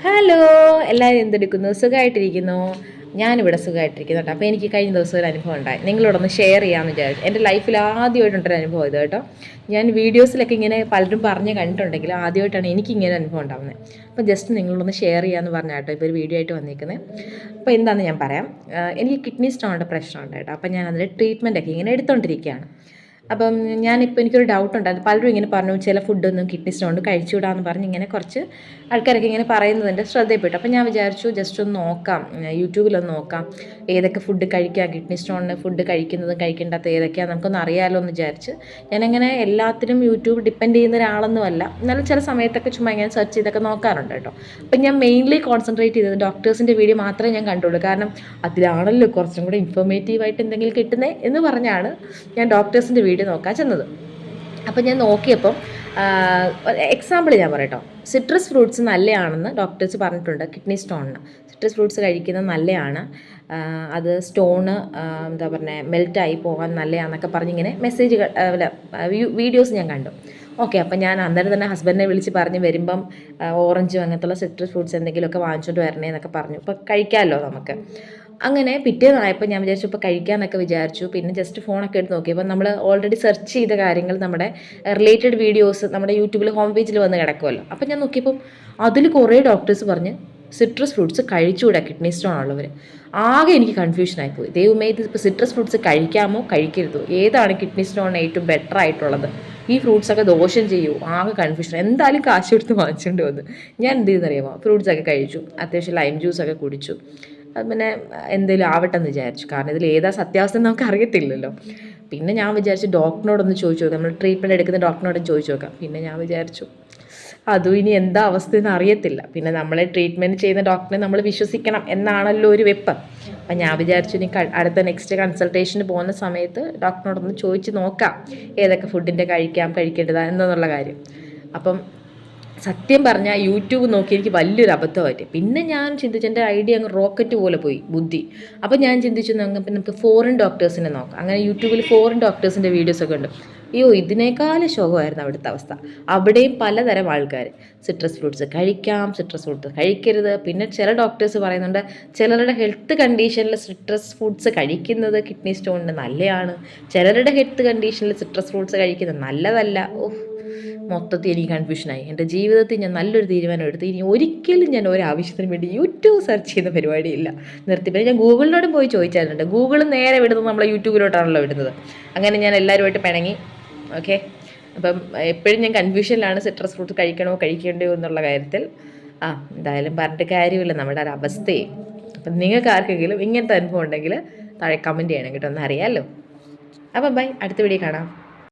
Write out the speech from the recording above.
Hello, എല്ലാവരും എന്തെടുക്കുന്നു? സുഖമായിട്ടിരിക്കുന്നു. ഞാനിവിടെ സുഖമായിട്ടിരിക്കുന്നു കേട്ടോ. അപ്പോൾ എനിക്ക് കഴിഞ്ഞ ദിവസം ഒരു അനുഭവം ഉണ്ടായി, നിങ്ങളോടൊന്ന് ഷെയർ ചെയ്യാമെന്ന് വിചാരിച്ചു. എൻ്റെ ലൈഫിൽ ആദ്യമായിട്ടുണ്ടൊരു അനുഭവം ഇത് കേട്ടോ. ഞാൻ വീഡിയോസിലൊക്കെ ഇങ്ങനെ പലരും പറഞ്ഞ് കണ്ടിട്ടുണ്ടെങ്കിലും ആദ്യമായിട്ടാണ് എനിക്കിങ്ങനെ അനുഭവം ഉണ്ടാകുന്നത്. അപ്പോൾ ജസ്റ്റ് നിങ്ങളോടൊന്ന് ഷെയർ ചെയ്യാമെന്ന് പറഞ്ഞാൽ കേട്ടോ ഇപ്പോൾ ഒരു വീഡിയോ ആയിട്ട് വന്നിരിക്കുന്നത്. അപ്പോൾ എന്താണെന്ന് ഞാൻ പറയാം. എനിക്ക് കിഡ്നി സ്റ്റോണിൻ്റെ പ്രശ്നമുണ്ട് കേട്ടോ. അപ്പോൾ ഞാൻ അതിൻ്റെ ട്രീറ്റ്മെൻറ്റൊക്കെ ഇങ്ങനെ എടുത്തുകൊണ്ടിരിക്കുകയാണ്. അപ്പം ഞാനിപ്പോൾ എനിക്കൊരു ഡൗട്ട് ഉണ്ടായിരുന്നു. പലരും ഇങ്ങനെ പറഞ്ഞു ചില ഫുഡൊന്നും കിഡ്നി സ്റ്റോൺ കഴിച്ചുകൂടാന്ന് പറഞ്ഞ് ഇങ്ങനെ കുറച്ച് ആൾക്കാരൊക്കെ ഇങ്ങനെ പറയുന്നതിൻ്റെ ശ്രദ്ധയിൽപ്പെട്ടു. അപ്പം ഞാൻ വിചാരിച്ചു ജസ്റ്റ് ഒന്ന് നോക്കാം, യൂട്യൂബിലൊന്ന് നോക്കാം ഏതൊക്കെ ഫുഡ് കഴിക്കാം, കിഡ്നി സ്റ്റോണിന് ഫുഡ് കഴിക്കുന്നതും കഴിക്കേണ്ടാത്ത ഏതൊക്കെയാണ് നമുക്കൊന്ന് അറിയാമല്ലോ എന്ന് വിചാരിച്ച്. ഞാനങ്ങനെ എല്ലാത്തിനും യൂട്യൂബ് ഡിപ്പെൻഡ് ചെയ്യുന്ന ഒരാളൊന്നുമല്ല, എന്നാലും ചില സമയത്തൊക്കെ ചുമ്മാ ഇങ്ങനെ സെർച്ച് ചെയ്തൊക്കെ നോക്കാറുണ്ട് കേട്ടോ. അപ്പം ഞാൻ മെയിൻലി കോൺസെൻട്രേറ്റ് ചെയ്തത് ഡോക്ടേഴ്സിൻ്റെ വീഡിയോ മാത്രമേ ഞാൻ കണ്ടുള്ളൂ. കാരണം അതിലാണല്ലോ കുറച്ചും കൂടെ ഇൻഫോർമേറ്റീവായിട്ട് എന്തെങ്കിലും കിട്ടുന്നത് എന്ന് പറഞ്ഞാണ് ഞാൻ ഡോക്ടേഴ്സിൻ്റെ വീഡിയോ നോക്കാൻ ചെന്നത്. അപ്പം ഞാൻ നോക്കിയപ്പം എക്സാമ്പിൾ ഞാൻ പറയട്ടോ, സിട്രസ് ഫ്രൂട്ട്സ് നല്ലതാണെന്ന് ഡോക്ടേഴ്സ് പറഞ്ഞിട്ടുണ്ട് കിഡ്നി സ്റ്റോണിന്. സിട്രസ് ഫ്രൂട്ട്സ് കഴിക്കുന്നത് നല്ലതാണ്, അത് സ്റ്റോണ് എന്താ പറയുക മെൽറ്റായി പോകാൻ നല്ലതാണെന്നൊക്കെ പറഞ്ഞിങ്ങനെ മെസ്സേജുകൾ വീഡിയോസ് ഞാൻ കണ്ടു. ഓക്കെ, അപ്പം ഞാൻ അന്നേരം തന്നെ ഹസ്ബൻഡിനെ വിളിച്ച് പറഞ്ഞ് വരുമ്പം ഓറഞ്ചും അങ്ങനത്തുള്ള സിട്രസ് ഫ്രൂട്ട്സ് എന്തെങ്കിലുമൊക്കെ വാങ്ങിച്ചുകൊണ്ട് വരണേ എന്നൊക്കെ പറഞ്ഞു. ഇപ്പോൾ കഴിക്കാമല്ലോ നമുക്ക്. അങ്ങനെ പിറ്റേന്നായപ്പോൾ ഞാൻ വിചാരിച്ചു ഇപ്പോൾ കഴിക്കാമെന്നൊക്കെ വിചാരിച്ചു. പിന്നെ ജസ്റ്റ് ഫോണൊക്കെ എടുത്ത് നോക്കിയപ്പോൾ നമ്മൾ ഓൾറെഡി സെർച്ച് ചെയ്ത കാര്യങ്ങൾ നമ്മുടെ റിലേറ്റഡ് വീഡിയോസ് നമ്മുടെ യൂട്യൂബിൽ ഹോം പേജിൽ വന്ന് കിടക്കുമല്ലോ. അപ്പോൾ ഞാൻ നോക്കിയപ്പം അതിൽ കുറേ ഡോക്ടേഴ്സ് പറഞ്ഞ് സിട്രസ് ഫ്രൂട്ട്സ് കഴിച്ചുകൂടാ കിഡ്നി സ്റ്റോൺ ഉള്ളവർ. ആകെ എനിക്ക് കൺഫ്യൂഷനായിപ്പോയി. ദൈവമേ, ഇത് ഇപ്പോൾ സിട്രസ് ഫ്രൂട്ട്സ് കഴിക്കാമോ കഴിക്കരുതോ, ഏതാണ് കിഡ്നി സ്റ്റോണിന് ഏറ്റവും ബെറ്റർ ആയിട്ടുള്ളത്, ഈ ഫ്രൂട്ട്സൊക്കെ ദോഷം ചെയ്യുമോ, ആകെ കൺഫ്യൂഷൻ. എന്തായാലും കാശ് കൊടുത്ത് വാങ്ങിച്ചുകൊണ്ട് വന്നു. ഞാൻ എന്ത് ചെയ്തെന്നറിയാമോ, ഫ്രൂട്ട്സൊക്കെ കഴിച്ചു, അത്യാവശ്യം ലൈം ജ്യൂസൊക്കെ കുടിച്ചു. പിന്നെ എന്തെങ്കിലും ആവട്ടെ എന്ന് വിചാരിച്ചു, കാരണം ഇതിൽ ഏതാ സത്യാവസ്ഥ നമുക്ക് അറിയത്തില്ലല്ലോ. പിന്നെ ഞാൻ വിചാരിച്ചു ഡോക്ടറിനോടൊന്ന് ചോദിച്ചു നോക്കാം, നമ്മൾ ട്രീറ്റ്മെൻറ്റ് എടുക്കുന്ന ഡോക്ടറിനോടൊന്ന് ചോദിച്ചു നോക്കാം. പിന്നെ ഞാൻ വിചാരിച്ചു അതും ഇനി എന്താ അവസ്ഥയെന്ന് അറിയത്തില്ല, പിന്നെ നമ്മളെ ട്രീറ്റ്മെൻറ്റ് ചെയ്യുന്ന ഡോക്ടറെ നമ്മൾ വിശ്വസിക്കണം എന്നാണല്ലോ ഒരു വെപ്പ്. അപ്പം ഞാൻ വിചാരിച്ചു ഇനി അടുത്ത നെക്സ്റ്റ് കൺസൾട്ടേഷന് പോകുന്ന സമയത്ത് ഡോക്ടറിനോടൊന്ന് ചോദിച്ച് നോക്കാം ഏതൊക്കെ ഫുഡിൻ്റെ കഴിക്കേണ്ടതാ എന്നുള്ള കാര്യം. അപ്പം സത്യം പറഞ്ഞാൽ യൂട്യൂബ് നോക്കി എനിക്ക് വലിയൊരു അബദ്ധമായിട്ട്. പിന്നെ ഞാൻ ചിന്തിച്ചു, എൻ്റെ ഐഡിയ അങ്ങ് റോക്കറ്റ് പോലെ പോയി ബുദ്ധി. അപ്പോൾ ഞാൻ ചിന്തിച്ചു നമുക്ക് ഫോറിൻ ഡോക്ടേഴ്സിനെ നോക്കാം. അങ്ങനെ യൂട്യൂബിൽ ഫോറിൻ ഡോക്ടേഴ്സിൻ്റെ വീഡിയോസൊക്കെ ഉണ്ട്. അയ്യോ, ഇതിനേക്കാളും ശോകമായിരുന്നു അവിടുത്തെ അവസ്ഥ. അവിടെയും പലതരം ആൾക്കാർ സിട്രസ് ഫ്രൂട്ട്സ് കഴിക്കാം, സിട്രസ് ഫ്രൂട്ട്സ് കഴിക്കരുത്. പിന്നെ ചില ഡോക്ടേഴ്സ് പറയുന്നുണ്ട് ചിലരുടെ ഹെൽത്ത് കണ്ടീഷനിൽ സിട്രസ് ഫ്രൂട്ട്സ് കഴിക്കുന്നത് കിഡ്നി സ്റ്റോണിന് നല്ലതാണ്, ചിലരുടെ ഹെൽത്ത് കണ്ടീഷനിൽ സിട്രസ് ഫ്രൂട്ട്സ് കഴിക്കുന്നത് നല്ലതല്ല. ഓഹ്, മൊത്തത്തിൽ എനിക്ക് കൺഫ്യൂഷനായി. എൻ്റെ ജീവിതത്തിൽ ഞാൻ നല്ലൊരു തീരുമാനം എടുത്ത് ഇനി ഒരിക്കലും ഞാൻ ഒരാവശ്യത്തിന് വേണ്ടി യൂട്യൂബ് സെർച്ച് ചെയ്യുന്ന പരിപാടിയില്ല, നിർത്തി. പിന്നെ ഞാൻ ഗൂഗിളിനോടും പോയി ചോദിച്ചാലുണ്ട്, ഗൂഗിൾ നേരെ വിടുന്നത് നമ്മളെ യൂട്യൂബിലോട്ടാണല്ലോ വിടുന്നത്. അങ്ങനെ ഞാൻ എല്ലാവരുമായിട്ട് പിണങ്ങി. ഓക്കെ, അപ്പം എപ്പോഴും ഞാൻ കൺഫ്യൂഷനിലാണ് സിട്രസ് ഫ്രൂട്ട് കഴിക്കണോ കഴിക്കേണ്ടയോ എന്നുള്ള കാര്യത്തിൽ. എന്തായാലും പറഞ്ഞിട്ട് കാര്യമില്ല നമ്മുടെ ഒരു അവസ്ഥയെ. അപ്പം നിങ്ങൾക്ക് ആർക്കെങ്കിലും ഇങ്ങനത്തെ അനുഭവം ഉണ്ടെങ്കിൽ താഴെ കമൻറ്റ് ചെയ്യണം കേട്ടോ, ഒന്ന് അറിയാമല്ലോ. അപ്പം ബൈ, അടുത്ത വീഡിയോ കാണാം.